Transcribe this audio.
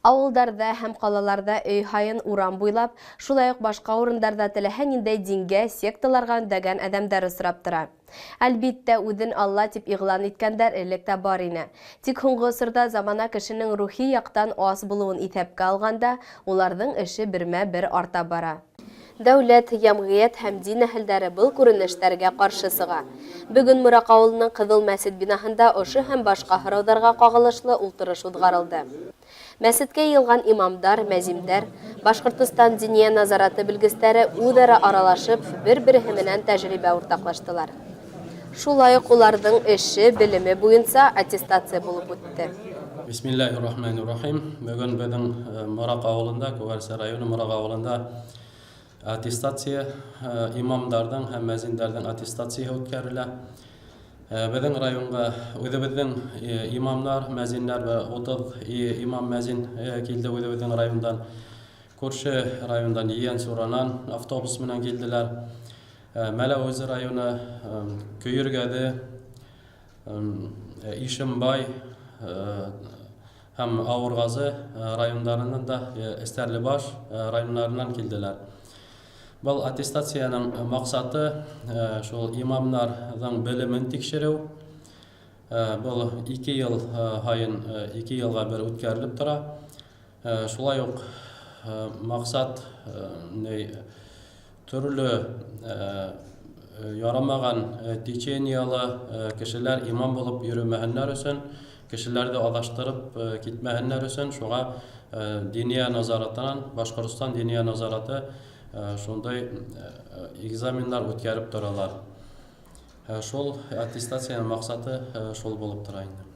Авылдарда һәм калаларда өй хайын урам буйлап, шулай ук башка урындарда теләһә ниндәй дингә, секталарга үндәгән адәмнәр осрап тора. Әлбиттә, үҙен Алла дип игълан иткәндәр элек тә бар ине. Тик һуңгы осорда замана кешенең рухи яктан аз булуын иҫәпкә алганда, уларның эше бермә-бер арта бара. Дәүләт, йәмғиәт һәм дин әһелдәре был күренештәргә ҡаршы сыға. Бөгөн Мураҡ ауылының Ҡыҙыл мәсет бинаһында ошо һәм башҡа һорауҙарға ҡағылышлы ултырыш уҙғарылды. Мәсеткә йыйылған имамдар, мәзимдәр, Башҡортостан диния назараты белгестәре үҙ-ара аралашып, бер-береһе менән тәжрибә уртаҡлаштылар. Шулай уҡ уларҙың эше, белеме буйынса аттестация булып үтте. Бисмиллахир-рахманир-рахим. Бөгөн беҙҙең Мураҡ ауылында, Күгәрсә районы Мураҡ ауылында аттестация, имамдарҙың һәм мәзиндәрҙең аттестацияһы үткәрелә. Беҙҙең районға үҙебеҙҙең имамдар, мәзиннәр ва 30 имам мәзин килде үҙебеҙҙең райондан. Күрше райондан Йән-Суранан автобус менән килделәр. Мәләүез районы, Көйөргәҙе, Ишембай һәм Ауырғазы райондарынан да Стәрлебаш райондарынан килделәр. Был аттестацияның маҡсаты шул имамдарҙың белемен тикшереү. Был 2 йыл һайын 2 йылға бер үткәрелеп тора. Шулай уҡ маҡсат төрлө ярамаған течениялы кешеләр имам булып йөрөмәһеннәр өсөн, кешеләрҙе аҙаштырып китмәһеннәр өсөн, шуға диния назаратынан, Башҡортостан диния назараты шундай экзамендар үткәреп торалар. Шул аттестацияның маҡсаты шул булып тора инде.